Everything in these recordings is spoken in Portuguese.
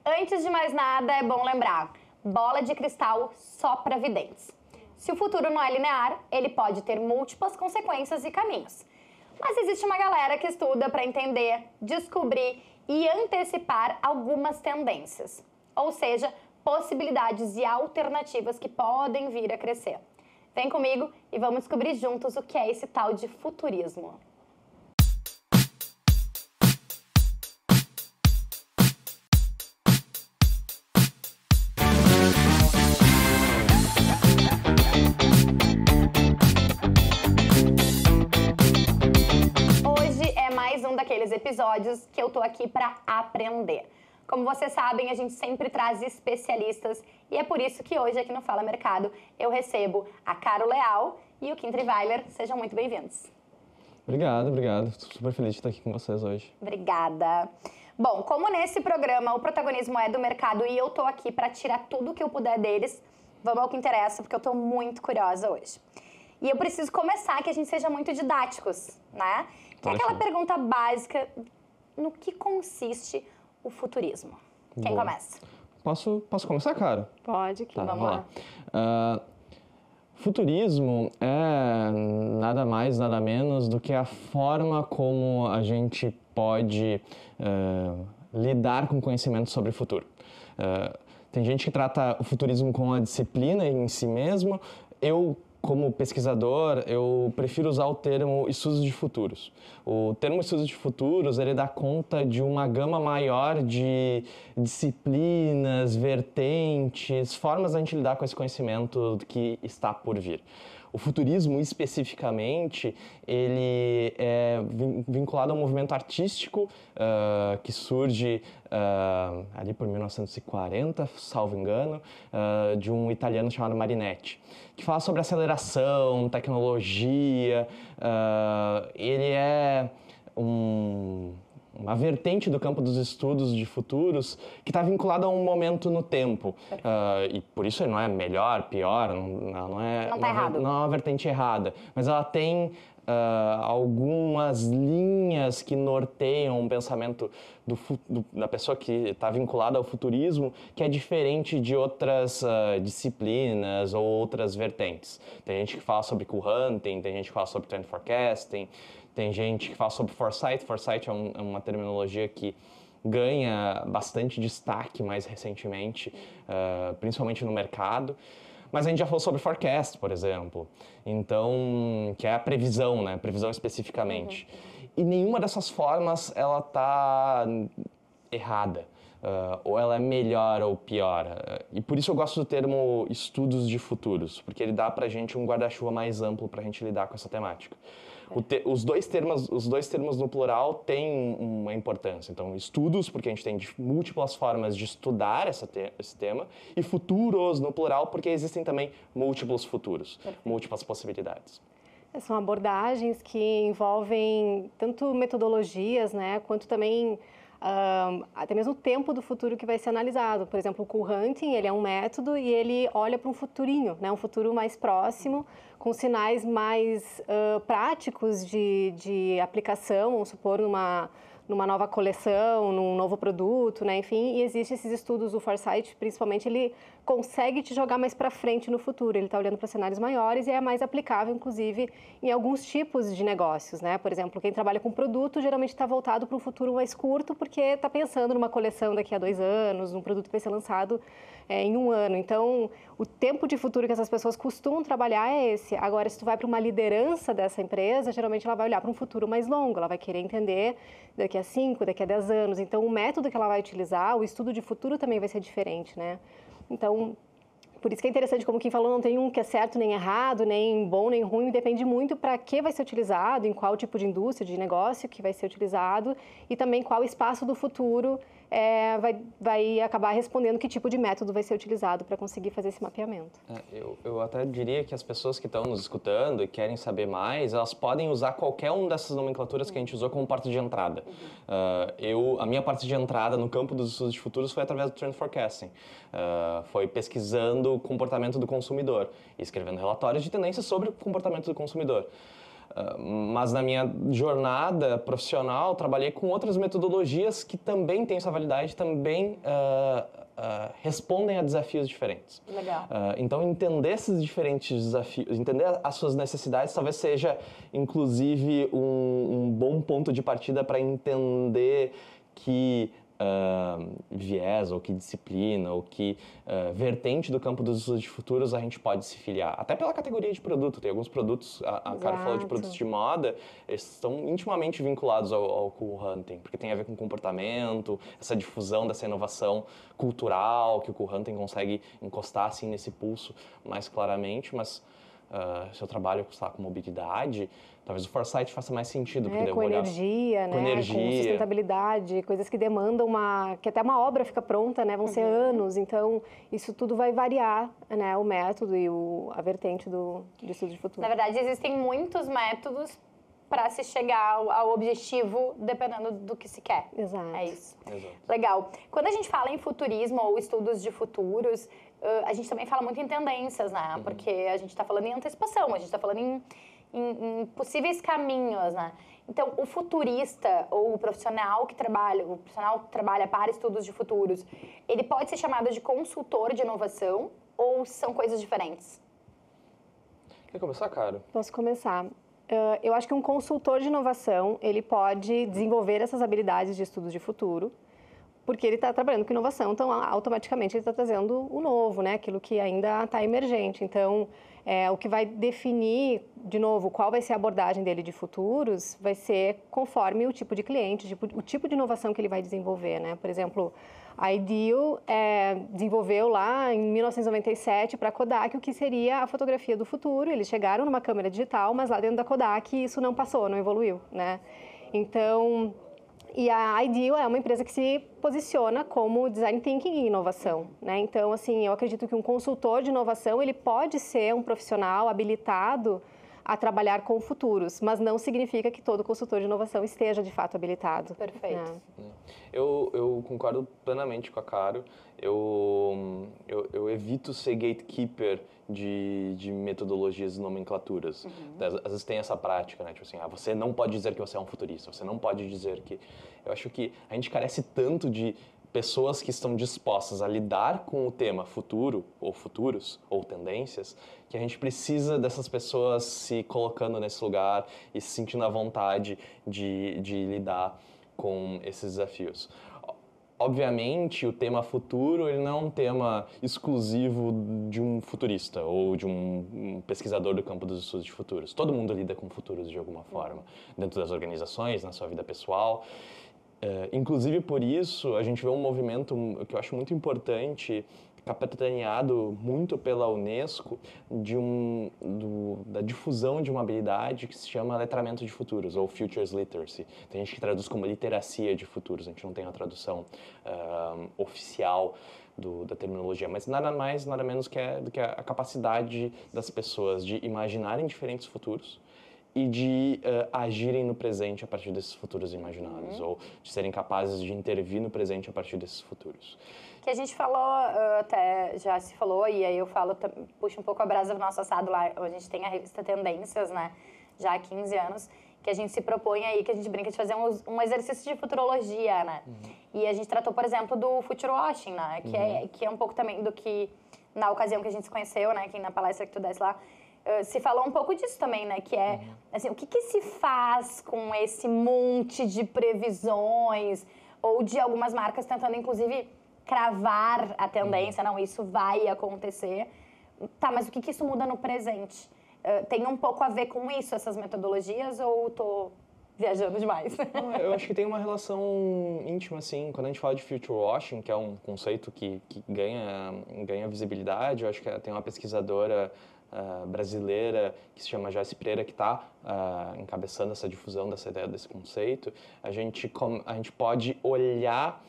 Antes de mais nada, é bom lembrar, bola de cristal só para videntes. Se o futuro não é linear, ele pode ter múltiplas consequências e caminhos. Mas existe uma galera que estuda para entender, descobrir e antecipar algumas tendências, ou seja, possibilidades e alternativas que podem vir a crescer. Vem comigo e vamos descobrir juntos o que é esse tal de futurismo. Daqueles episódios que eu tô aqui para aprender. Como vocês sabem, a gente sempre traz especialistas e é por isso que hoje aqui no Fala Mercado eu recebo a Caro Leal e o Kim Triweiler. Sejam muito bem-vindos. Obrigado. Estou super feliz de estar aqui com vocês hoje. Obrigada. Bom, como nesse programa o protagonismo é do mercado e eu tô aqui para tirar tudo que eu puder deles, vamos ao que interessa, porque eu tô muito curiosa hoje. E eu preciso começar que a gente seja muito didáticos, né? Que é aquela pergunta básica, no que consiste o futurismo? Quem começa? Posso começar, Caro? Pode, Kim. Tá, vamos lá. Futurismo é nada mais, nada menos do que a forma como a gente pode lidar com conhecimento sobre o futuro. Tem gente que trata o futurismo como uma disciplina em si mesmo. Como pesquisador, eu prefiro usar o termo estudos de futuros. O termo estudos de futuros, ele dá conta de uma gama maior de disciplinas, vertentes, formas de a gente lidar com esse conhecimento que está por vir. O futurismo, especificamente, ele é vinculado a um movimento artístico que surge ali por 1940, salvo engano, de um italiano chamado Marinetti, que fala sobre aceleração, tecnologia. Ele é uma vertente do campo dos estudos de futuros que está vinculada a um momento no tempo. E por isso ele não é melhor, pior, não é uma vertente errada, mas ela tem algumas linhas que norteiam um pensamento da pessoa que está vinculada ao futurismo, que é diferente de outras disciplinas ou outras vertentes. Tem gente que fala sobre cool hunting, tem gente que fala sobre trend forecasting, tem gente que fala sobre foresight. Foresight é uma terminologia que ganha bastante destaque mais recentemente, principalmente no mercado. Mas a gente já falou sobre forecast, por exemplo, então, que é a previsão, né? Previsão especificamente. E nenhuma dessas formas ela está errada. Ou ela é melhor ou pior. E por isso eu gosto do termo estudos de futuros, porque ele dá pra gente um guarda-chuva mais amplo pra gente lidar com essa temática. Os dois termos no plural têm uma importância. Então, estudos, porque a gente tem múltiplas formas de estudar esse tema, e futuros no plural, porque existem também múltiplos futuros, múltiplas possibilidades. São abordagens que envolvem tanto metodologias, né, quanto também até mesmo o tempo do futuro que vai ser analisado. Por exemplo, o cool hunting, ele é um método e ele olha para um futurinho, né, um futuro mais próximo, com sinais mais práticos de aplicação, vamos supor, numa nova coleção, num novo produto, né? Enfim, e existem esses estudos, o Foresight, principalmente, ele consegue te jogar mais para frente no futuro, ele está olhando para cenários maiores e é mais aplicável, inclusive, em alguns tipos de negócios, né? Por exemplo, quem trabalha com produto geralmente está voltado para um futuro mais curto, porque está pensando numa coleção daqui a 2 anos, um produto que vai ser lançado em 1 ano. Então, o tempo de futuro que essas pessoas costumam trabalhar é esse. Agora, se tu vai para uma liderança dessa empresa, geralmente ela vai olhar para um futuro mais longo, ela vai querer entender daqui a 5, daqui a 10 anos. Então, o método que ela vai utilizar, o estudo de futuro também vai ser diferente, né? Então, por isso que é interessante, como quem falou, não tem um que é certo nem errado, nem bom nem ruim, depende muito para que vai ser utilizado, em qual tipo de indústria, de negócio que vai ser utilizado e também qual espaço do futuro vai acabar respondendo que tipo de método vai ser utilizado para conseguir fazer esse mapeamento. Eu até diria que as pessoas que estão nos escutando e querem saber mais, elas podem usar qualquer uma dessas nomenclaturas que a gente usou como porta de entrada. A minha porta de entrada no campo dos estudos de futuros foi através do Trend Forecasting. Foi pesquisando o comportamento do consumidor e escrevendo relatórios de tendências sobre o comportamento do consumidor. Mas na minha jornada profissional, trabalhei com outras metodologias que também têm essa validade, também respondem a desafios diferentes. Legal. Então, entender esses diferentes desafios, entender as suas necessidades, talvez seja, inclusive, um bom ponto de partida para entender que viés, ou que disciplina, ou que vertente do campo dos estudos de futuros a gente pode se filiar. Até pela categoria de produto. Tem alguns produtos, a Caro falou de produtos de moda, eles estão intimamente vinculados ao cool hunting, porque tem a ver com comportamento, essa difusão dessa inovação cultural, que o cool hunting consegue encostar assim nesse pulso mais claramente, mas se eu trabalho com mobilidade, talvez o foresight faça mais sentido. Porque com energia, com energia, com sustentabilidade, coisas que demandam que até uma obra fica pronta, né? Vão ser anos, então isso tudo vai variar, né? O método e a vertente do estudo de futuro. Na verdade, existem muitos métodos para se chegar ao objetivo, dependendo do que se quer. Exato. É isso. Exato. Legal. Quando a gente fala em futurismo ou estudos de futuros, a gente também fala muito em tendências, né? Porque a gente está falando em antecipação, a gente está falando em possíveis caminhos, né? Então, o futurista ou o profissional que trabalha para estudos de futuros, ele pode ser chamado de consultor de inovação ou são coisas diferentes? Quer começar, Caro? Posso começar. Eu acho que um consultor de inovação, ele pode desenvolver essas habilidades de estudos de futuro, porque ele está trabalhando com inovação, então automaticamente ele está trazendo o novo, né? Aquilo que ainda está emergente. Então, o que vai definir, de novo, qual vai ser a abordagem dele de futuros, vai ser conforme o tipo de cliente, o tipo de inovação que ele vai desenvolver, né? Por exemplo, a Ideal desenvolveu lá em 1997 para a Kodak o que seria a fotografia do futuro. Eles chegaram numa câmera digital, mas lá dentro da Kodak isso não passou, não evoluiu, né? Então, e a Ideal é uma empresa que se posiciona como design thinking e inovação, né? Então, assim, eu acredito que um consultor de inovação, ele pode ser um profissional habilitado a trabalhar com futuros, mas não significa que todo consultor de inovação esteja, de fato, habilitado. Perfeito. Eu concordo plenamente com a Caro. Eu evito ser gatekeeper de metodologias e nomenclaturas. Às vezes tem essa prática, né? Tipo assim, você não pode dizer que você é um futurista, você não pode dizer que... Eu acho que a gente carece tanto de pessoas que estão dispostas a lidar com o tema futuro, ou futuros, ou tendências, que a gente precisa dessas pessoas se colocando nesse lugar e se sentindo à vontade de lidar com esses desafios. Obviamente, o tema futuro ele não é um tema exclusivo de um futurista ou de um pesquisador do campo dos estudos de futuros. Todo mundo lida com futuros de alguma forma, dentro das organizações, na sua vida pessoal. Inclusive, por isso, a gente vê um movimento que eu acho muito importante, capitaneado muito pela Unesco, da difusão de uma habilidade que se chama letramento de futuros, ou Futures Literacy. Tem gente que traduz como literacia de futuros, a gente não tem a tradução oficial da terminologia, mas nada mais, nada menos do que a capacidade das pessoas de imaginarem diferentes futuros e de agirem no presente a partir desses futuros imaginados, ou de serem capazes de intervir no presente a partir desses futuros. Que a gente falou, até já se falou, e aí eu falo, puxo um pouco a brasa do nosso assado lá, a gente tem a revista Tendências, né, já há 15 anos, que a gente se propõe aí, que a gente brinca de fazer um exercício de futurologia, né, e a gente tratou, por exemplo, do future washing, né, que é um pouco também do que, na ocasião que a gente se conheceu, né, que na palestra que tu desse lá, se falou um pouco disso também, né? Que é, assim, o que se faz com esse monte de previsões ou de algumas marcas tentando, inclusive, cravar a tendência, não, isso vai acontecer. Tá, mas o que isso muda no presente? Tem um pouco a ver com isso, essas metodologias, ou tô viajando demais? Não, eu acho que tem uma relação íntima, assim. Quando a gente fala de future washing, que é um conceito que ganha visibilidade, eu acho que tem uma pesquisadora brasileira que se chama Joyce Pereira, que está encabeçando essa difusão dessa ideia, desse conceito. A gente pode olhar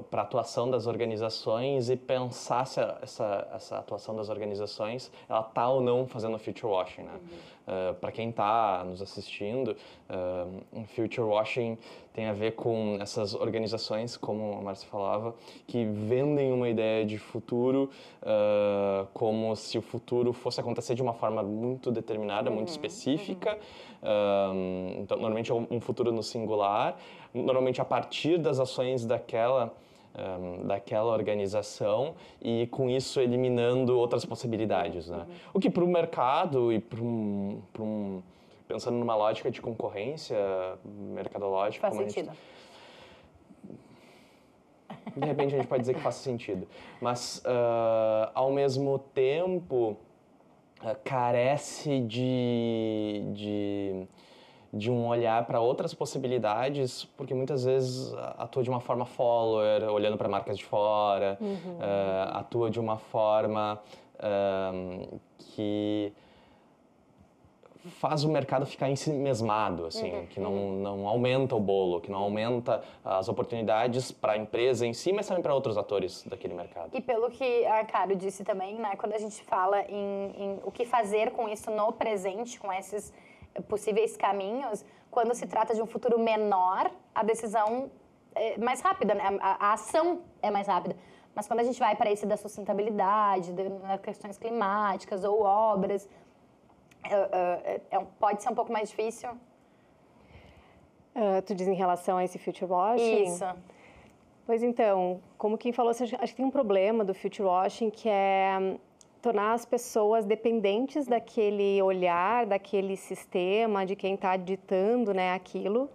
para a atuação das organizações e pensar se essa atuação das organizações ela está ou não fazendo future washing, né? Para quem está nos assistindo, future washing tem a ver com essas organizações, como a Márcia falava, que vendem uma ideia de futuro como se o futuro fosse acontecer de uma forma muito determinada, muito específica. Então, normalmente é um futuro no singular, normalmente a partir das ações daquela organização e com isso eliminando outras possibilidades, né? O que para o mercado e pensando numa lógica de concorrência mercadológica... Faz sentido. De repente a gente pode dizer que faz sentido, mas ao mesmo tempo carece de um olhar para outras possibilidades, porque muitas vezes atua de uma forma follower, olhando para marcas de fora, atua de uma forma que faz o mercado ficar ensimesmado, assim, que não aumenta o bolo, que não aumenta as oportunidades para a empresa em si, mas também para outros atores daquele mercado. E pelo que a Caro disse também, né, quando a gente fala em o que fazer com isso no presente, com esses possíveis caminhos, quando se trata de um futuro menor, a decisão é mais rápida, né? A ação é mais rápida. Mas quando a gente vai para esse da sustentabilidade, de questões climáticas ou obras, pode ser um pouco mais difícil? Tu diz em relação a esse future washing? Isso. Pois então, como quem falou, acho que tem um problema do future washing que é tornar as pessoas dependentes daquele olhar, daquele sistema, de quem está ditando, né, aquilo,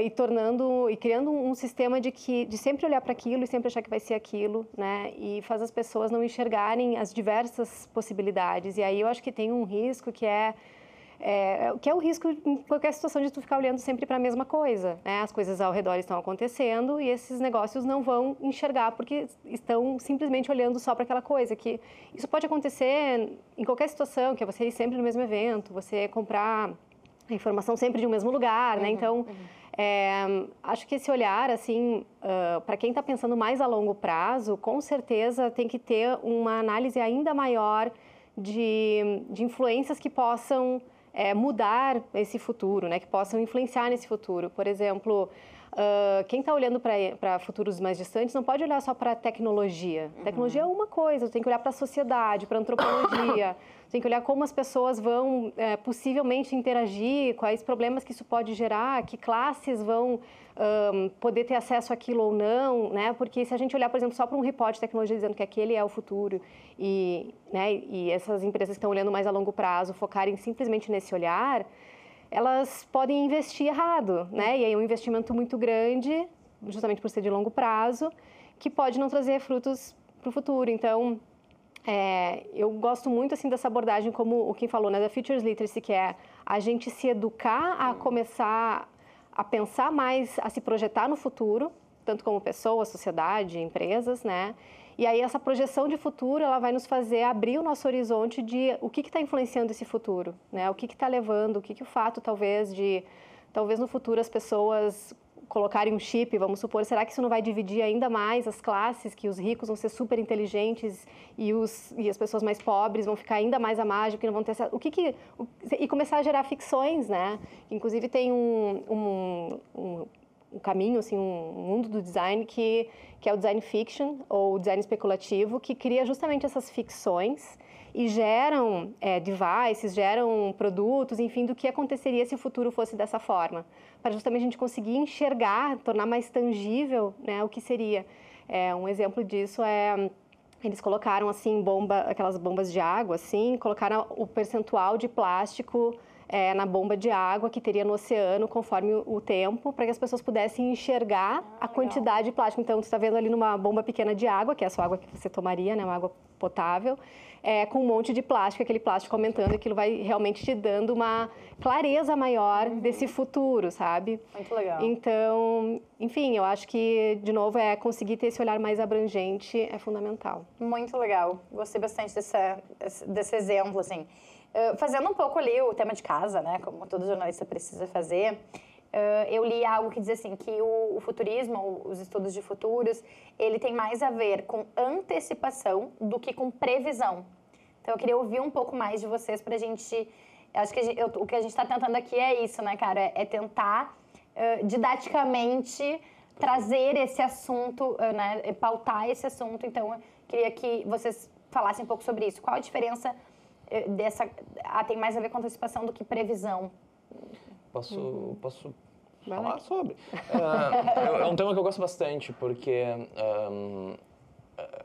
e criando um sistema de sempre olhar para aquilo e sempre achar que vai ser aquilo, né, e faz as pessoas não enxergarem as diversas possibilidades. E aí eu acho que tem um risco que é o risco em qualquer situação de tu ficar olhando sempre para a mesma coisa, né? As coisas ao redor estão acontecendo e esses negócios não vão enxergar porque estão simplesmente olhando só para aquela coisa. Que isso pode acontecer em qualquer situação, que é você ir sempre no mesmo evento, você comprar a informação sempre de um mesmo lugar, né? Então, acho que esse olhar, assim, para quem está pensando mais a longo prazo, com certeza tem que ter uma análise ainda maior de influências que possam mudar esse futuro, né? Que possam influenciar nesse futuro. Por exemplo, quem está olhando para futuros mais distantes não pode olhar só para a tecnologia. Tecnologia é uma coisa, tem que olhar para a sociedade, para a antropologia, tem que olhar como as pessoas vão possivelmente interagir, quais problemas que isso pode gerar, que classes vão poder ter acesso àquilo ou não, né? Porque se a gente olhar, por exemplo, só para um report de tecnologia dizendo que aquele é o futuro e essas empresas que estão olhando mais a longo prazo focarem simplesmente nesse olhar, elas podem investir errado, né? E aí é um investimento muito grande, justamente por ser de longo prazo, que pode não trazer frutos para o futuro. Então, eu gosto muito assim dessa abordagem, como o Kim falou, né, da Futures Literacy, que é a gente se educar a começar a pensar mais, a se projetar no futuro, tanto como pessoa, sociedade, empresas, né? E aí essa projeção de futuro, ela vai nos fazer abrir o nosso horizonte de o que está influenciando esse futuro, né? O que está levando, o que o fato talvez no futuro as pessoas colocarem um chip, vamos supor, será que isso não vai dividir ainda mais as classes, que os ricos vão ser super inteligentes e as pessoas mais pobres vão ficar ainda mais à margem, porque não vão ter acesso... E começar a gerar ficções, né? Inclusive tem um caminho, assim, um mundo do design que é o design fiction, ou design especulativo, que cria justamente essas ficções e geram devices, geram produtos, enfim, do que aconteceria se o futuro fosse dessa forma, para justamente a gente conseguir enxergar, tornar mais tangível, né, o que seria. Um exemplo disso eles colocaram, assim, aquelas bombas de água, assim, colocaram o percentual de plástico na bomba de água que teria no oceano conforme o tempo, para que as pessoas pudessem enxergar a quantidade de plástico. Então, você está vendo ali numa bomba pequena de água, que é a sua água que você tomaria, né, uma água potável, com um monte de plástico, aquele plástico aumentando, aquilo vai realmente te dando uma clareza maior desse futuro, sabe? Muito legal. Então, enfim, eu acho que, de novo, conseguir ter esse olhar mais abrangente é fundamental. Muito legal. Gostei bastante desse exemplo, assim. Fazendo um pouco ali o tema de casa, né, como todo jornalista precisa fazer, eu li algo que diz assim, que o futurismo, os estudos de futuros, ele tem mais a ver com antecipação do que com previsão. Então, eu queria ouvir um pouco mais de vocês pra gente... Acho que o que a gente está tentando aqui é isso, né, cara? É tentar, didaticamente, trazer esse assunto, né? Pautar esse assunto. Então, eu queria que vocês falassem um pouco sobre isso. Qual a diferença dessa... tem mais a ver com antecipação do que previsão? Posso falar sobre? É um tema que eu gosto bastante, porque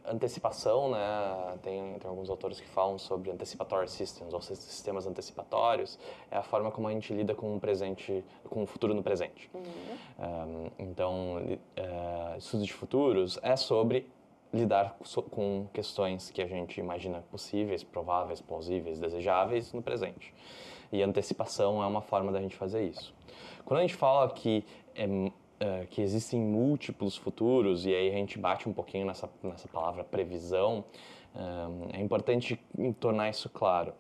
antecipação, né, tem alguns autores que falam sobre anticipatory systems, ou sistemas antecipatórios, é a forma como a gente lida com o presente, com o futuro no presente. Então, estudos de futuros é sobre lidar com questões que a gente imagina possíveis, prováveis, plausíveis, desejáveis no presente. E antecipação é uma forma da gente fazer isso. Quando a gente fala que existem múltiplos futuros, e aí a gente bate um pouquinho nessa palavra previsão, é importante tornar isso claro.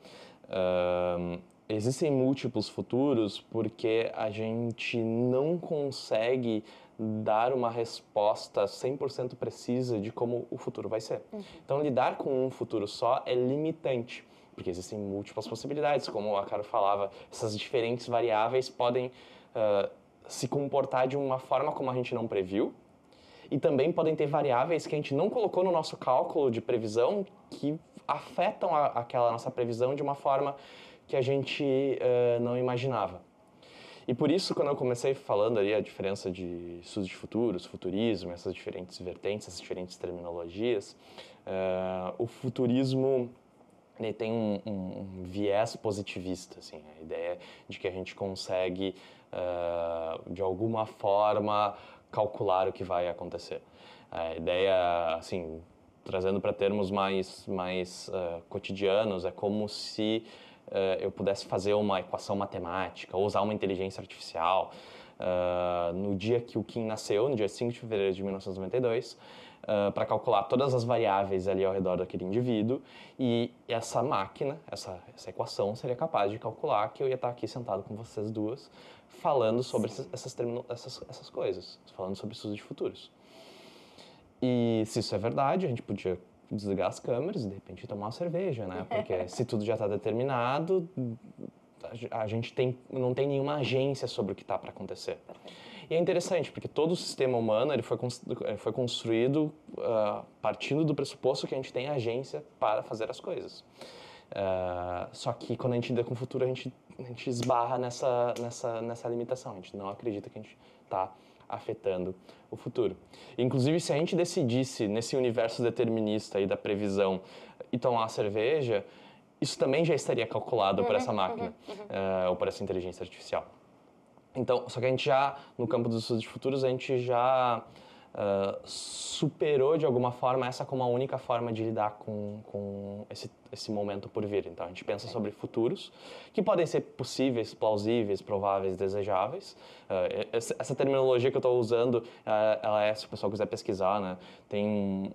Existem múltiplos futuros porque a gente não consegue dar uma resposta 100% precisa de como o futuro vai ser. Então, lidar com um futuro só é limitante, porque existem múltiplas possibilidades, como a Caro falava, essas diferentes variáveis podem se comportar de uma forma como a gente não previu, e também podem ter variáveis que a gente não colocou no nosso cálculo de previsão que afetam aquela nossa previsão de uma forma que a gente não imaginava. E por isso, quando eu comecei falando ali a diferença de estudos de futuros, futurismo, essas diferentes vertentes, essas diferentes terminologias, o futurismo ele tem um viés positivista, assim, a ideia de que a gente consegue, de alguma forma, calcular o que vai acontecer. A ideia, assim, trazendo para termos mais cotidianos, é como se eu pudesse fazer uma equação matemática ou usar uma inteligência artificial. No dia que o Kim nasceu, no dia 5 de fevereiro de 1992, para calcular todas as variáveis ali ao redor daquele indivíduo, e essa máquina, essa equação seria capaz de calcular que eu ia estar aqui sentado com vocês duas, falando sobre essas coisas, falando sobre estudos de futuros. E se isso é verdade, a gente podia desligar as câmeras e de repente tomar uma cerveja, né? Porque se tudo já está determinado, a gente não tem nenhuma agência sobre o que está para acontecer. E é interessante, porque todo o sistema humano ele foi construído partindo do pressuposto que a gente tem agência para fazer as coisas. Só que quando a gente lida com o futuro, a gente esbarra nessa limitação. A gente não acredita que a gente está afetando o futuro. Inclusive, se a gente decidisse, nesse universo determinista aí da previsão, e tomar uma cerveja, isso também já estaria calculado por essa máquina, ou por essa inteligência artificial. Então, só que a gente já, no campo dos estudos de futuros, a gente já superou de alguma forma essa como a única forma de lidar com esse momento por vir. Então, a gente pensa sobre futuros que podem ser possíveis, plausíveis, prováveis, desejáveis. Essa terminologia que eu estou usando, ela se o pessoal quiser pesquisar, né, tem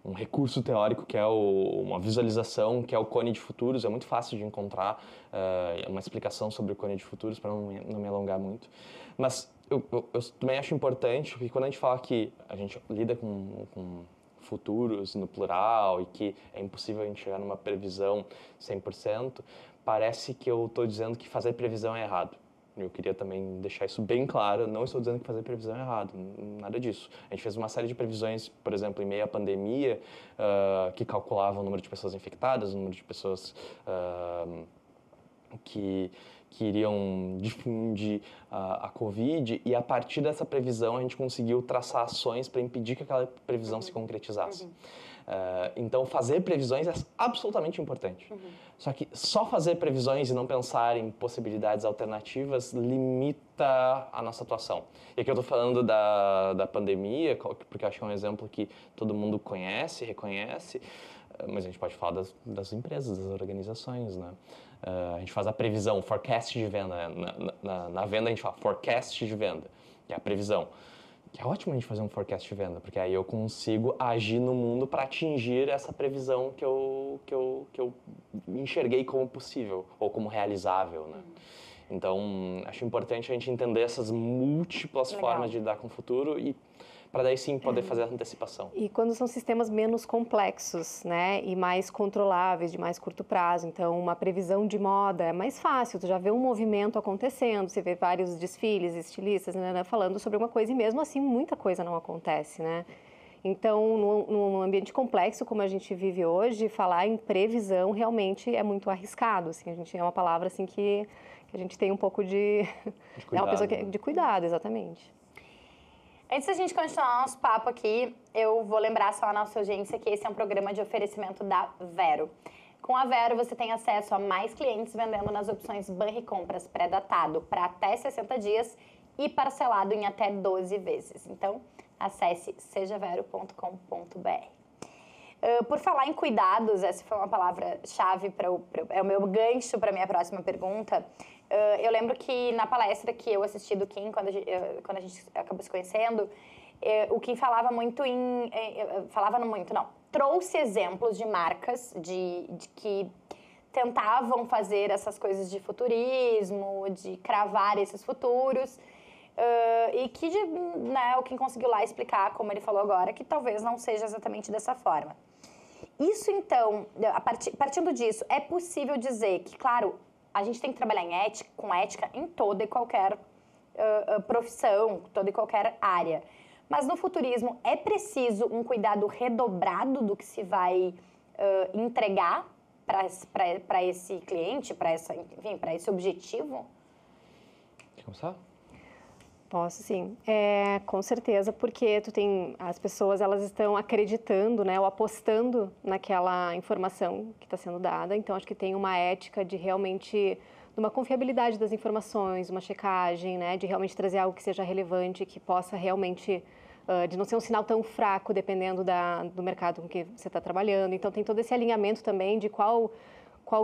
um recurso teórico que é uma visualização, que é o cone de futuros. É muito fácil de encontrar uma explicação sobre o cone de futuros, para não me alongar muito. Mas eu também acho importante que quando a gente fala que a gente lida com futuros no plural e que é impossível a gente chegar numa previsão 100%, parece que eu estou dizendo que fazer previsão é errado. Eu queria também deixar isso bem claro, não estou dizendo que fazer previsão é errado, nada disso. A gente fez uma série de previsões, por exemplo, em meio à pandemia, que calculavam o número de pessoas infectadas, o número de pessoas que iriam difundir a Covid, e a partir dessa previsão a gente conseguiu traçar ações para impedir que aquela previsão se concretizasse. Então, fazer previsões é absolutamente importante. Só que só fazer previsões e não pensar em possibilidades alternativas limita a nossa atuação. E aqui eu estou falando da pandemia, porque eu acho que é um exemplo que todo mundo conhece, reconhece, mas a gente pode falar das empresas, das organizações, né? A gente faz a previsão, forecast de venda. Na venda a gente fala forecast de venda, que é a previsão. Que é ótimo a gente fazer um forecast de venda, porque aí eu consigo agir no mundo para atingir essa previsão que eu enxerguei como possível ou como realizável, né? Então, acho importante a gente entender essas múltiplas formas de lidar com o futuro e para daí sim poder fazer a antecipação. E quando são sistemas menos complexos, né, e mais controláveis, de mais curto prazo, então uma previsão de moda é mais fácil, tu já vê um movimento acontecendo, você vê vários desfiles, estilistas, né, falando sobre uma coisa e mesmo assim muita coisa não acontece, né? Então, num ambiente complexo como a gente vive hoje, falar em previsão realmente é muito arriscado, assim, a gente é uma palavra assim que a gente tem um pouco de cuidado, é uma pessoa que, de cuidado, exatamente. Antes da gente continuar nosso papo aqui, eu vou lembrar só a nossa audiência que esse é um programa de oferecimento da Vero. Com a Vero, você tem acesso a mais clientes vendendo nas opções Banricompras pré-datado para até 60 dias e parcelado em até 12 vezes. Então, acesse sejavero.com.br. Por falar em cuidados, essa foi uma palavra-chave é o meu gancho para a minha próxima pergunta. Eu lembro que na palestra que eu assisti do Kim, quando a gente acabou se conhecendo, o Kim falava muito trouxe exemplos de marcas de que tentavam fazer essas coisas de futurismo, de cravar esses futuros, e que o Kim conseguiu lá explicar, como ele falou agora, que talvez não seja exatamente dessa forma. Isso, então, partindo disso, é possível dizer que, claro, a gente tem que trabalhar com ética em toda e qualquer profissão, toda e qualquer área. Mas no futurismo é preciso um cuidado redobrado do que se vai entregar para esse cliente, para esse objetivo? Quer começar? Posso, sim. Com certeza, porque as pessoas, elas estão acreditando, né, ou apostando naquela informação que está sendo dada. Então, acho que tem uma ética de realmente, de uma confiabilidade das informações, uma checagem, né, de realmente trazer algo que seja relevante, que possa realmente, de não ser um sinal tão fraco, dependendo do mercado com que você está trabalhando. Então, tem todo esse alinhamento também de qual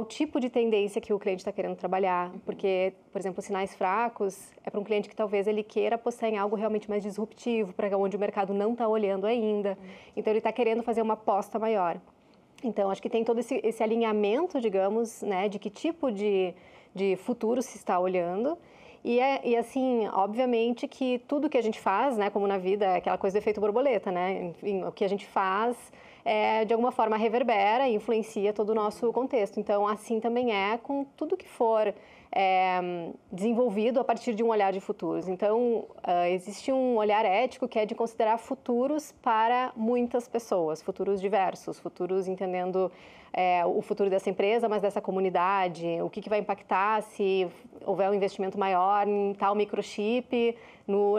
tipo de tendência que o cliente está querendo trabalhar, porque, por exemplo, sinais fracos é para um cliente que talvez ele queira apostar em algo realmente mais disruptivo, para onde o mercado não está olhando ainda, então ele está querendo fazer uma aposta maior. Então, acho que tem todo esse alinhamento, digamos, né, de que tipo de futuro se está olhando. E assim, obviamente que tudo que a gente faz, né, como na vida, é aquela coisa do efeito borboleta, né? Enfim, o que a gente faz, de alguma forma, reverbera e influencia todo o nosso contexto. Então, assim também é com tudo que for desenvolvido a partir de um olhar de futuros. Então, existe um olhar ético que é de considerar futuros para muitas pessoas, futuros diversos, futuros entendendo o futuro dessa empresa, mas dessa comunidade, o que vai impactar se houver um investimento maior em tal microchip,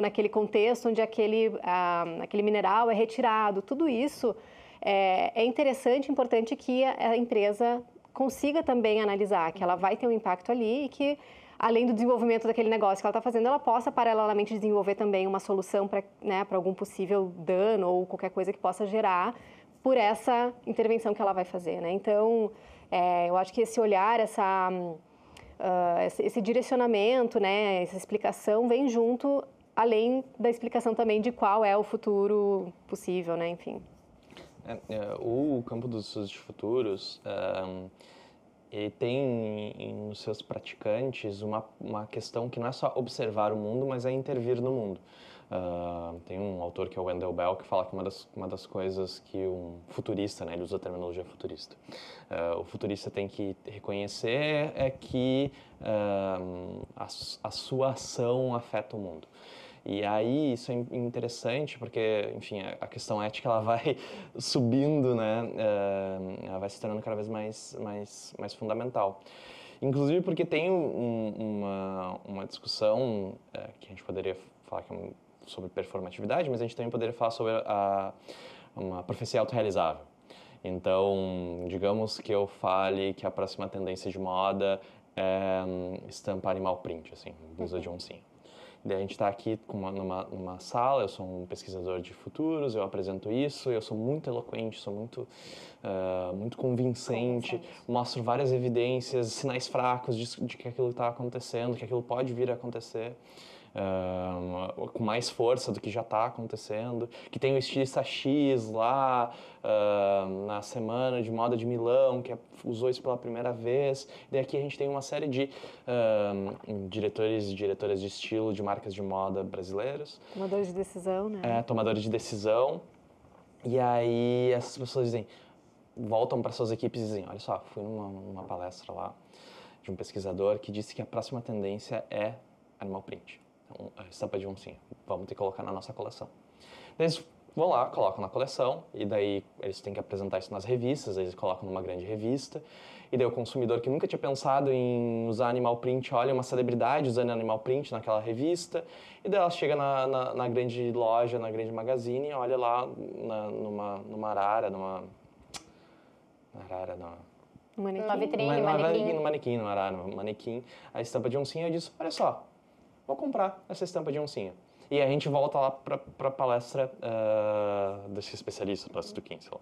naquele contexto onde aquele mineral é retirado. Tudo isso é interessante, importante que a empresa consiga também analisar, que ela vai ter um impacto ali e que, além do desenvolvimento daquele negócio que ela está fazendo, ela possa paralelamente desenvolver também uma solução para algum possível dano ou qualquer coisa que possa gerar por essa intervenção que ela vai fazer, né? Então, eu acho que esse olhar, esse direcionamento, né, essa explicação vem junto, além da explicação também de qual é o futuro possível, né? Enfim. O campo dos estudos de futuros ele tem nos seus praticantes uma questão que não é só observar o mundo, mas é intervir no mundo. Tem um autor que é o Wendell Bell que fala que uma das coisas que um futurista, né, ele usa a terminologia futurista, o futurista tem que reconhecer é que a sua ação afeta o mundo. E aí isso é interessante porque, enfim, a questão ética ela vai subindo, né? Ela vai se tornando cada vez mais fundamental. Inclusive porque tem uma discussão que a gente poderia falar que sobre performatividade, mas a gente também poderia falar sobre uma profecia autorrealizável. Então, digamos que eu fale que a próxima tendência de moda é estampa animal print, assim, blusa de oncinha. Daí a gente está aqui numa sala, eu sou um pesquisador de futuros, eu apresento isso, eu sou muito eloquente, sou muito convincente, mostro várias evidências, sinais fracos de que aquilo está acontecendo, que aquilo pode vir a acontecer. com mais força do que já está acontecendo, que tem o estilista X lá na Semana de Moda de Milão, que usou isso pela primeira vez. E aqui a gente tem uma série de diretores e diretoras de estilo de marcas de moda brasileiros. Tomadores de decisão, né? Tomadores de decisão. E aí essas pessoas voltam para suas equipes e dizem, olha só, fui numa palestra lá de um pesquisador que disse que a próxima tendência é animal print. Então, a estampa de oncinha. Vamos ter que colocar na nossa coleção. Eles vão lá, colocam na coleção, e daí eles têm que apresentar isso nas revistas, eles colocam numa grande revista, e daí o consumidor que nunca tinha pensado em usar animal print, olha uma celebridade usando animal print naquela revista, e daí ela chega na grande loja, na grande magazine, e olha lá numa arara, numa vitrine, num manequim, a estampa de oncinha, e eu disse, olha só, vou comprar essa estampa de oncinha. E a gente volta lá para a palestra desse especialista, palestra do Kinsey lá.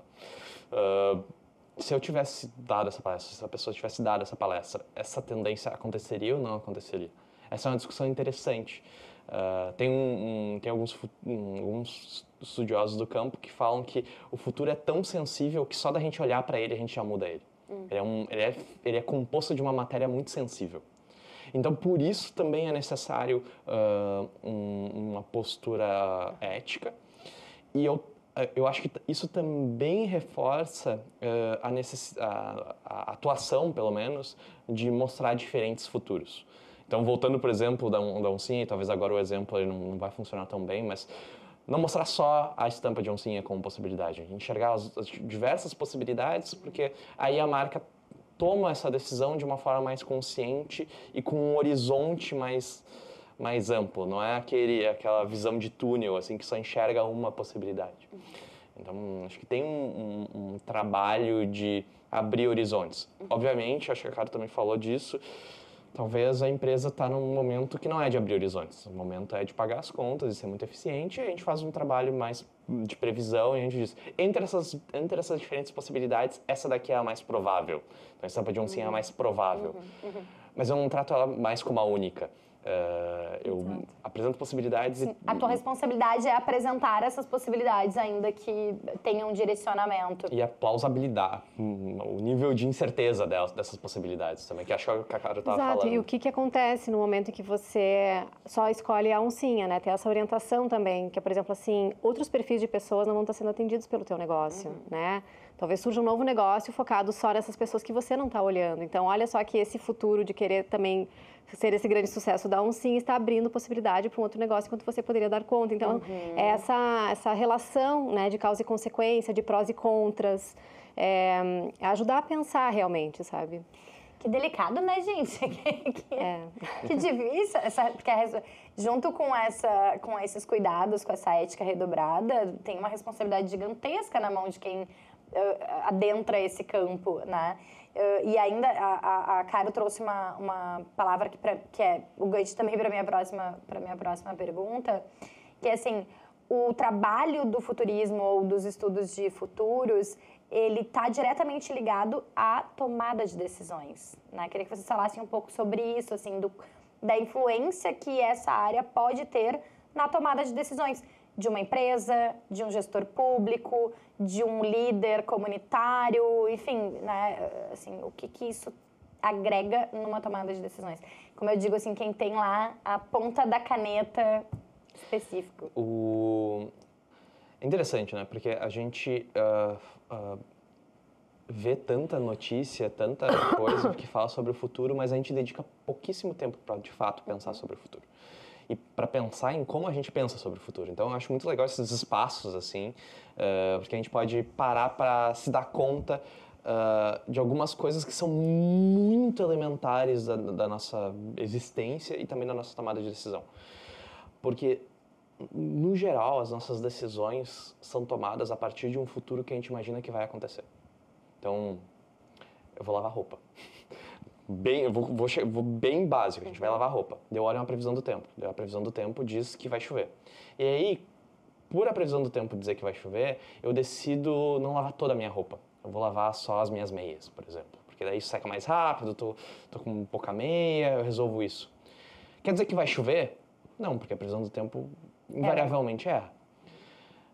Se eu tivesse dado essa palestra, se a pessoa tivesse dado essa palestra, essa tendência aconteceria ou não aconteceria? Essa é uma discussão interessante. Tem alguns estudiosos do campo que falam que o futuro é tão sensível que só da gente olhar para ele a gente já muda ele. Ele é composto de uma matéria muito sensível. Então, por isso também é necessário uma postura ética. E eu acho que isso também reforça a atuação, pelo menos, de mostrar diferentes futuros. Então, voltando, por exemplo, da oncinha, e talvez agora o exemplo ele não vai funcionar tão bem, mas não mostrar só a estampa de oncinha como possibilidade. Enxergar as diversas possibilidades, porque aí a marca toma essa decisão de uma forma mais consciente e com um horizonte mais amplo. Não é aquela visão de túnel, assim, que só enxerga uma possibilidade. Então, acho que tem um trabalho de abrir horizontes. Obviamente, acho que a Caro também falou disso, talvez a empresa está num momento que não é de abrir horizontes. O momento é de pagar as contas e ser muito eficiente. E a gente faz um trabalho mais de previsão e a gente diz, entre essas diferentes possibilidades, essa daqui é a mais provável. Então, a estampa de oncinha é a mais provável. Mas eu não trato ela mais como a única. Eu apresento possibilidades. A tua responsabilidade é apresentar essas possibilidades, ainda que tenham um direcionamento. E a plausibilidade, o nível de incerteza dessas possibilidades também, que acho que a Caro estava falando. Exato, e o que acontece no momento em que você só escolhe a oncinha, né? Tem essa orientação também, que é, por exemplo, assim, outros perfis de pessoas não vão estar sendo atendidos pelo teu negócio, né? Talvez surja um novo negócio focado só nessas pessoas que você não está olhando. Então, olha só que esse futuro de querer também ser esse grande sucesso da oncinha está abrindo possibilidade para um outro negócio enquanto você poderia dar conta. Então, é essa relação, né, de causa e consequência, de prós e contras, é ajudar a pensar realmente, sabe? Que delicado, né, gente? Que difícil. Porque junto com esses cuidados, com essa ética redobrada, tem uma responsabilidade gigantesca na mão de quem adentra esse campo, né? E ainda a Caro trouxe uma palavra que é o gancho também para minha próxima pergunta, que é assim, o trabalho do futurismo ou dos estudos de futuros, ele está diretamente ligado à tomada de decisões, né? Queria que vocês falassem um pouco sobre isso, assim, da influência que essa área pode ter na tomada de decisões de uma empresa, de um gestor público, de um líder comunitário, enfim, né? Assim, o que isso agrega numa tomada de decisões. Como eu digo, assim, quem tem lá a ponta da caneta específico. É interessante, né? Porque a gente vê tanta notícia, tanta coisa que fala sobre o futuro, mas a gente dedica pouquíssimo tempo para, de fato, pensar sobre o futuro. E para pensar em como a gente pensa sobre o futuro. Então, eu acho muito legal esses espaços, assim, porque a gente pode parar para se dar conta de algumas coisas que são muito elementares da nossa existência e também da nossa tomada de decisão. Porque, no geral, as nossas decisões são tomadas a partir de um futuro que a gente imagina que vai acontecer. Então, eu vou lavar roupa. Eu vou bem básico, a gente vai lavar roupa. Eu olho uma previsão do tempo. A previsão do tempo diz que vai chover. E aí, por a previsão do tempo dizer que vai chover, eu decido não lavar toda a minha roupa. Eu vou lavar só as minhas meias, por exemplo. Porque daí seca mais rápido, tô com pouca meia, eu resolvo isso. Quer dizer que vai chover? Não, porque a previsão do tempo invariavelmente erra.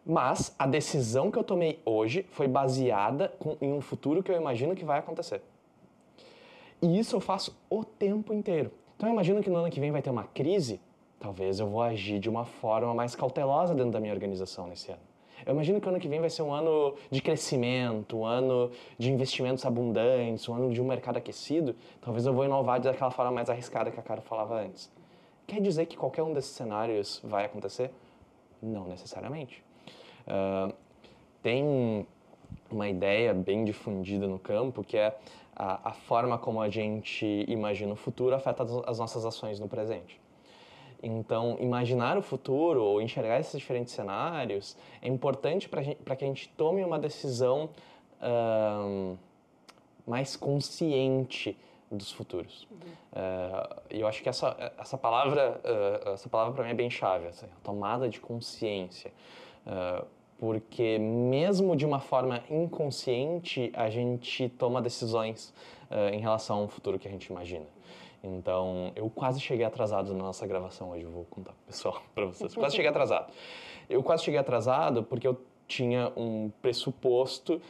Mas a decisão que eu tomei hoje foi baseada em um futuro que eu imagino que vai acontecer. E isso eu faço o tempo inteiro. Então eu imagino que no ano que vem vai ter uma crise, talvez eu vou agir de uma forma mais cautelosa dentro da minha organização nesse ano. Eu imagino que o ano que vem vai ser um ano de crescimento, um ano de investimentos abundantes, um ano de um mercado aquecido. Talvez eu vou inovar daquela forma mais arriscada que a Caro falava antes. Quer dizer que qualquer um desses cenários vai acontecer? Não necessariamente. Tem uma ideia bem difundida no campo que é a forma como a gente imagina o futuro afeta as nossas ações no presente. Então, imaginar o futuro ou enxergar esses diferentes cenários é importante para que a gente tome uma decisão mais consciente dos futuros. E eu acho que essa palavra para mim é bem chave, assim, a tomada de consciência. Porque mesmo de uma forma inconsciente, a gente toma decisões em relação ao futuro que a gente imagina. Então, eu quase cheguei atrasado na nossa gravação hoje, eu vou contar pessoal para vocês. Quase cheguei atrasado. Eu quase cheguei atrasado porque eu tinha um pressuposto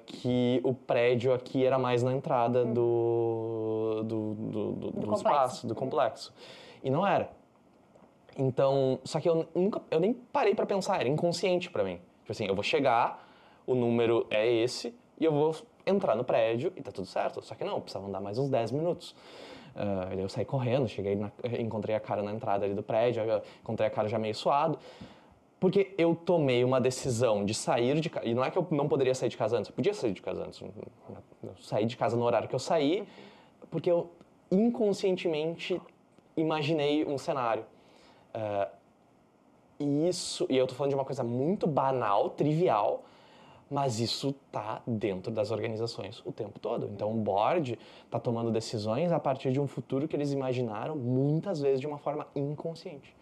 que o prédio aqui era mais na entrada do espaço, do complexo. E não era. Então, só que eu nem parei para pensar, era inconsciente para mim. Tipo assim, eu vou chegar, o número é esse, e eu vou entrar no prédio e tá tudo certo. Só que não, eu precisava andar mais uns 10 minutos. Eu saí correndo, encontrei a Cara na entrada ali do prédio, encontrei a Cara já meio suado. Porque eu tomei uma decisão de sair de casa, e não é que eu não poderia sair de casa antes, eu podia sair de casa antes. Eu saí de casa no horário que eu saí, porque eu inconscientemente imaginei um cenário. E eu tô falando de uma coisa muito banal, trivial, mas isso tá dentro das organizações o tempo todo. Então o board tá tomando decisões a partir de um futuro que eles imaginaram muitas vezes de uma forma inconsciente.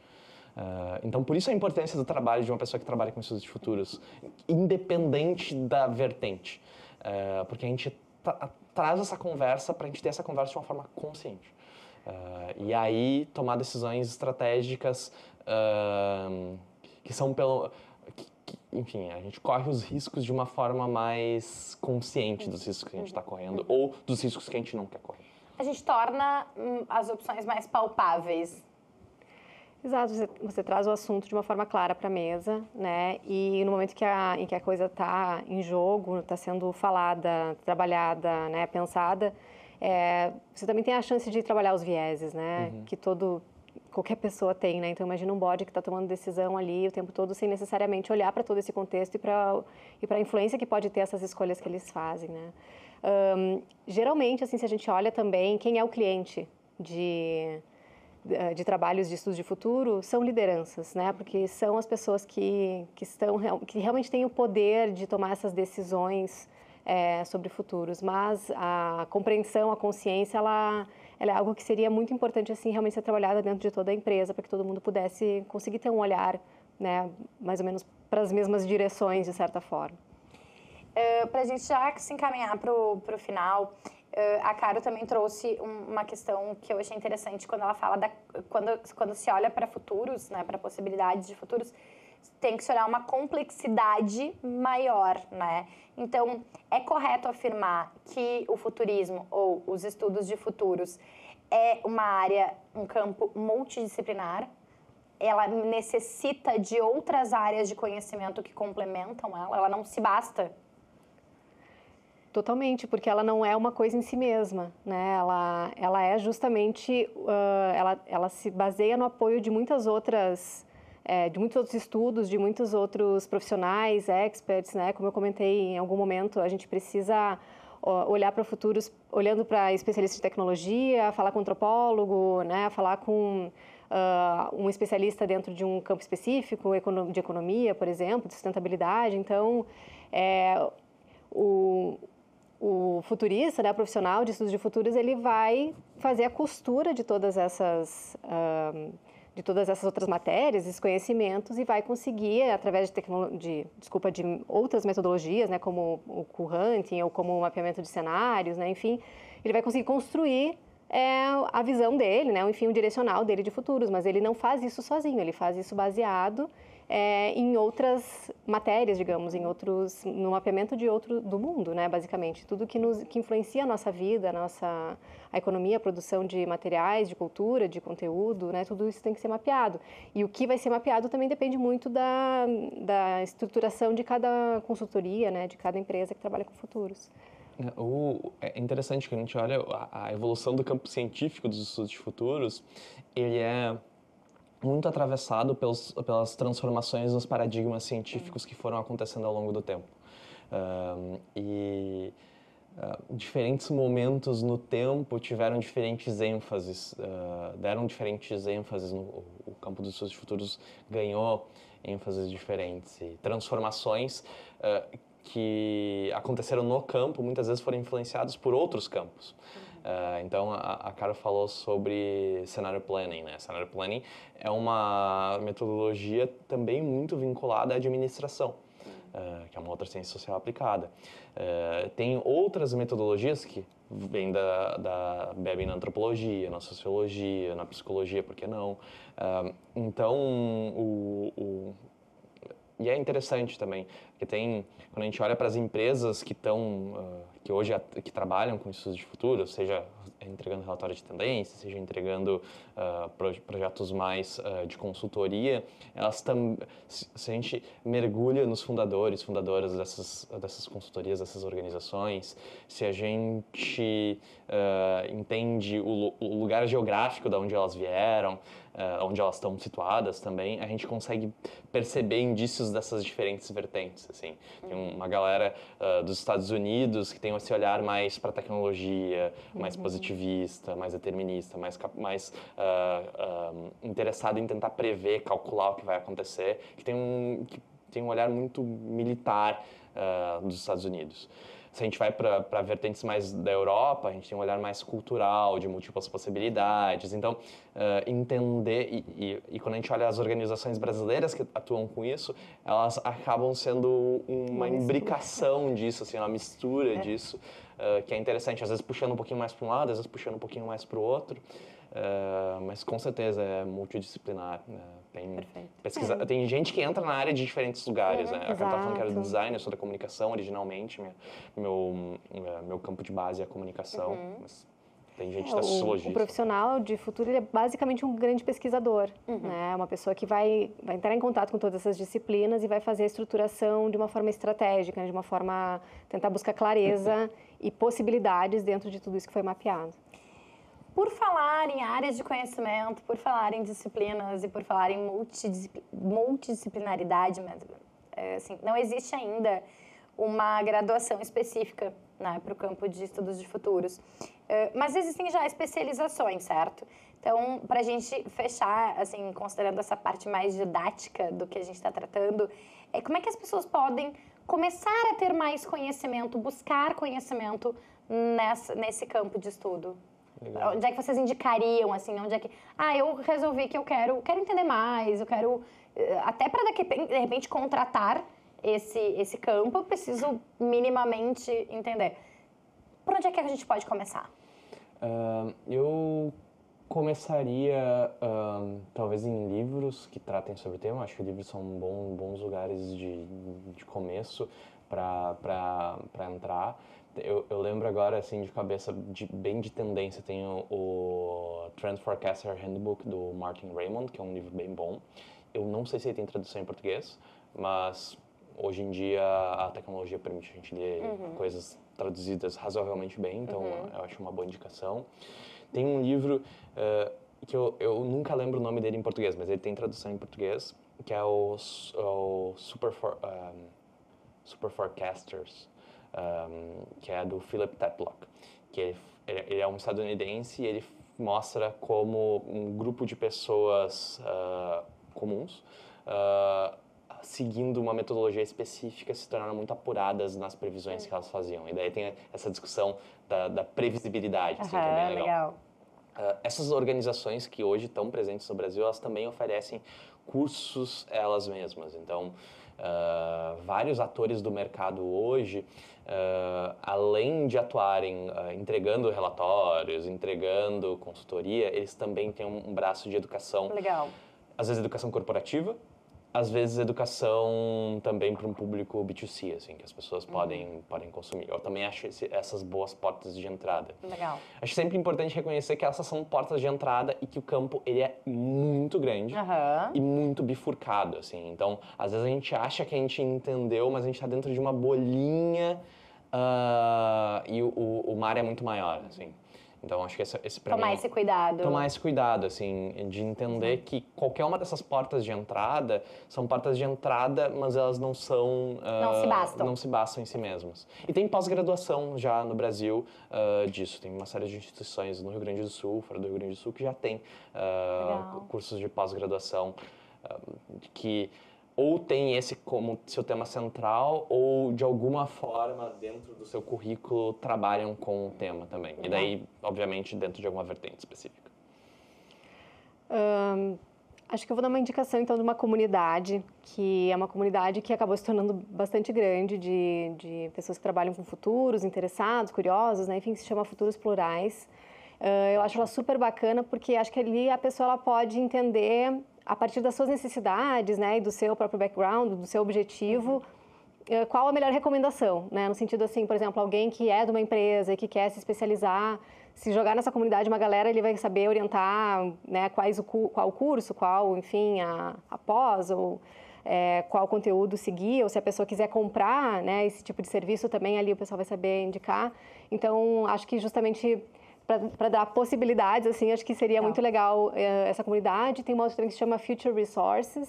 Então por isso a importância do trabalho de uma pessoa que trabalha com estudos de futuros, independente da vertente. Porque a gente traz essa conversa para a gente ter essa conversa de uma forma consciente. E aí tomar decisões estratégicas que são enfim, a gente corre os riscos de uma forma mais consciente dos riscos que a gente está correndo ou dos riscos que a gente não quer correr. A gente torna as opções mais palpáveis. Exato, você traz o assunto de uma forma clara para a mesa, né? E no momento em que a coisa está em jogo, está sendo falada, trabalhada, né, pensada, você também tem a chance de trabalhar os vieses, né? Que qualquer pessoa tem, né? Então imagina um board que está tomando decisão ali o tempo todo sem necessariamente olhar para todo esse contexto e para a influência que pode ter essas escolhas que eles fazem, né? Geralmente, assim, se a gente olha também quem é o cliente de trabalhos de estudos de futuro, são lideranças, né? Porque são as pessoas que realmente têm o poder de tomar essas decisões sobre futuros, mas a compreensão, a consciência, ela é algo que seria muito importante, assim, realmente ser trabalhada dentro de toda a empresa, para que todo mundo pudesse conseguir ter um olhar, né, mais ou menos para as mesmas direções, de certa forma. Para a gente já se encaminhar para o final, a Caro também trouxe uma questão que eu achei interessante quando ela fala quando se olha para futuros, né, para possibilidades de futuros, tem que se olhar uma complexidade maior, né? Então, é correto afirmar que o futurismo ou os estudos de futuros é uma área, um campo multidisciplinar? Ela necessita de outras áreas de conhecimento que complementam ela? Ela não se basta? Totalmente, porque ela não é uma coisa em si mesma, né? Ela é justamente, ela se baseia no apoio de muitos outros estudos, de muitos outros profissionais, experts, né? Como eu comentei em algum momento, a gente precisa olhar para futuros, olhando para especialistas de tecnologia, falar com um antropólogo, né? Falar com um especialista dentro de um campo específico, de economia, por exemplo, de sustentabilidade. Então, o futurista, né, profissional de estudos de futuros, ele vai fazer a costura de todas essas outras matérias, esses conhecimentos, e vai conseguir, através de outras metodologias, né, como o Q-Hunting ou como o mapeamento de cenários, né, enfim, ele vai conseguir construir é a visão dele, né? Enfim, o direcional dele de futuros, mas ele não faz isso sozinho, ele faz isso baseado em outras matérias, digamos, no mapeamento do mundo, né? Basicamente, tudo que influencia a nossa vida, a economia, a produção de materiais, de cultura, de conteúdo, né? Tudo isso tem que ser mapeado. E o que vai ser mapeado também depende muito da estruturação de cada consultoria, né? De cada empresa que trabalha com futuros. É interessante que a gente olha a evolução do campo científico dos estudos de futuros, ele é muito atravessado pelas transformações nos paradigmas científicos que foram acontecendo ao longo do tempo. Diferentes momentos no tempo tiveram diferentes ênfases, deram diferentes ênfases, o campo dos estudos de futuros ganhou ênfases diferentes e transformações que aconteceram no campo, muitas vezes foram influenciados por outros campos. Então, a Caro falou sobre Scenario Planning, né? Scenario Planning é uma metodologia também muito vinculada à administração, que é uma outra ciência social aplicada. Tem outras metodologias que bebem na antropologia, na sociologia, na psicologia, por que não? E é interessante também, porque quando a gente olha para as empresas que hoje trabalham com estudos de futuro, seja entregando relatório de tendência, seja entregando projetos mais de consultoria, se a gente mergulha nos fundadoras dessas consultorias, dessas organizações, se a gente entende o lugar geográfico de onde elas vieram, onde elas estão situadas também, a gente consegue perceber indícios dessas diferentes vertentes, assim. Tem uma galera dos Estados Unidos que tem esse olhar mais para a tecnologia, mais positivista, mais determinista, mais interessado em tentar prever, calcular o que vai acontecer, que tem um olhar muito militar dos Estados Unidos. Se a gente vai para vertentes mais da Europa, a gente tem um olhar mais cultural, de múltiplas possibilidades. Então, entender, e quando a gente olha as organizações brasileiras que atuam com isso, elas acabam sendo uma imbricação disso, assim, uma mistura disso, que é interessante, às vezes puxando um pouquinho mais para um lado, às vezes puxando um pouquinho mais para o outro. Mas com certeza é multidisciplinar. Tem gente que entra na área de diferentes lugares. Né? A Carol estava falando que era do design, eu sou da comunicação originalmente. Meu campo de base é a comunicação, mas tem gente da sociologia. O profissional de futuro ele é basicamente um grande pesquisador. Né? Uma pessoa que vai entrar em contato com todas essas disciplinas e vai fazer a estruturação de uma forma estratégica, de uma forma tentar buscar clareza e possibilidades dentro de tudo isso que foi mapeado. Por falar em áreas de conhecimento, por falar em disciplinas e por falar em multidisciplinaridade, mas, assim, não existe ainda uma graduação específica, né, para o campo de estudos de futuros. Mas existem já especializações, certo? Então, para a gente fechar, assim, considerando essa parte mais didática do que a gente está tratando, como é que as pessoas podem começar a ter mais conhecimento, buscar conhecimento nesse campo de estudo? Legal. Onde é que vocês indicariam, assim, onde é que... eu resolvi que eu quero entender mais, eu quero... Até para, de repente, contratar esse campo, eu preciso minimamente entender. Por onde é que a gente pode começar? Eu começaria, talvez, em livros que tratem sobre o tema. Acho que livros são bons lugares de começo para entrar. Eu lembro agora, assim, de cabeça, bem de tendência, tem o Trend Forecaster Handbook, do Martin Raymond, que é um livro bem bom. Eu não sei se ele tem tradução em português, mas hoje em dia a tecnologia permite a gente ler coisas traduzidas razoavelmente bem, então eu acho uma boa indicação. Tem um livro que eu nunca lembro o nome dele em português, mas ele tem tradução em português, que é o Super Forecasters, que é do Philip Tetlock, que ele é um estadunidense e ele mostra como um grupo de pessoas comuns, seguindo uma metodologia específica, se tornaram muito apuradas nas previsões que elas faziam. E daí tem essa discussão da previsibilidade, assim, que é bem legal. Essas organizações que hoje estão presentes no Brasil, elas também oferecem recursos elas mesmas. Então, vários atores do mercado hoje, além de atuarem entregando relatórios, entregando consultoria, eles também têm um braço de educação. Legal. Às vezes educação corporativa, às vezes educação também para um público B2C, assim, que as pessoas podem consumir. Eu também acho essas boas portas de entrada. Legal. Acho sempre importante reconhecer que essas são portas de entrada e que o campo ele é muito grande e muito bifurcado, assim. Então, às vezes a gente acha que a gente entendeu, mas a gente está dentro de uma bolinha e o mar é muito maior, assim. Então, acho que esse pra mim... Tomar esse cuidado. Tomar esse cuidado, assim, de entender que qualquer uma dessas portas de entrada são portas de entrada, mas elas não são... não se bastam. Não se bastam em si mesmas. E tem pós-graduação já no Brasil disso. Tem uma série de instituições no Rio Grande do Sul, fora do Rio Grande do Sul, que já tem cursos de pós-graduação que... ou tem esse como seu tema central, ou de alguma forma, dentro do seu currículo, trabalham com o tema também. E daí, obviamente, dentro de alguma vertente específica. Acho que eu vou dar uma indicação, então, de uma comunidade, que é uma comunidade que acabou se tornando bastante grande, de pessoas que trabalham com futuros, interessados, curiosos, né? Enfim, se chama Futuros Plurais. Eu acho ela super bacana, porque acho que ali a pessoa ela pode entender... a partir das suas necessidades, né, e do seu próprio background, do seu objetivo, qual a melhor recomendação, né? No sentido assim, por exemplo, alguém que é de uma empresa e que quer se especializar, se jogar nessa comunidade uma galera, ele vai saber orientar, né, qual o curso, enfim, a pós, ou qual conteúdo seguir, ou se a pessoa quiser comprar, né, esse tipo de serviço também ali o pessoal vai saber indicar. Então, acho que justamente... para dar possibilidades, assim, acho que seria muito legal essa comunidade. Tem uma outra também que se chama Future Resources,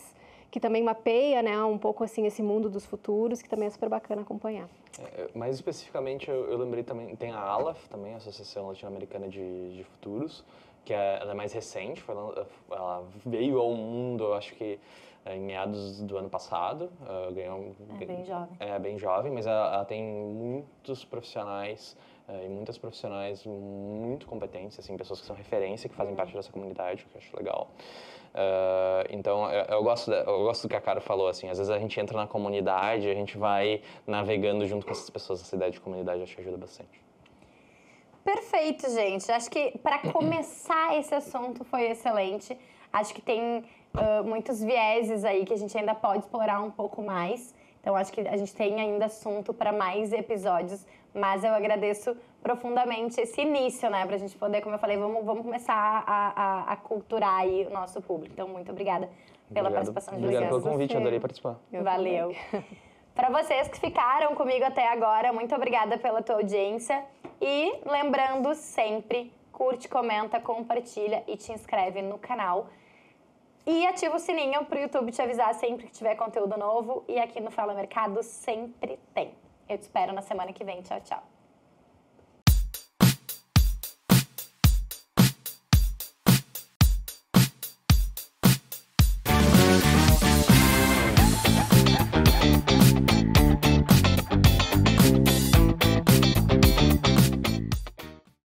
que também mapeia, né, um pouco assim esse mundo dos futuros, que também é super bacana acompanhar. Mais especificamente, eu lembrei também, tem a ALAF, também, a Associação Latino-Americana de Futuros, que ela é mais recente, ela veio ao mundo, acho que em meados do ano passado. É bem jovem. É bem jovem, mas ela tem muitos profissionais e muitas profissionais muito competentes, assim, pessoas que são referência, que fazem parte dessa comunidade, o que eu acho legal. Então, eu gosto do que a Caro falou, assim, às vezes a gente entra na comunidade, a gente vai navegando junto com essas pessoas, essa ideia de comunidade acho que ajuda bastante. Perfeito, gente. Acho que para começar esse assunto foi excelente. Acho que tem muitos vieses aí que a gente ainda pode explorar um pouco mais. Então, acho que a gente tem ainda assunto para mais episódios, mas eu agradeço profundamente esse início, né? Pra gente poder, como eu falei, vamos começar a culturar aí o nosso público. Então, muito obrigada pela participação de vocês. Obrigado pelo convite, adorei participar. Valeu. Para vocês que ficaram comigo até agora, muito obrigada pela tua audiência. E lembrando sempre, curte, comenta, compartilha e te inscreve no canal. E ativa o sininho para o YouTube te avisar sempre que tiver conteúdo novo. E aqui no Fala Mercado sempre tem. Eu te espero na semana que vem. Tchau, tchau.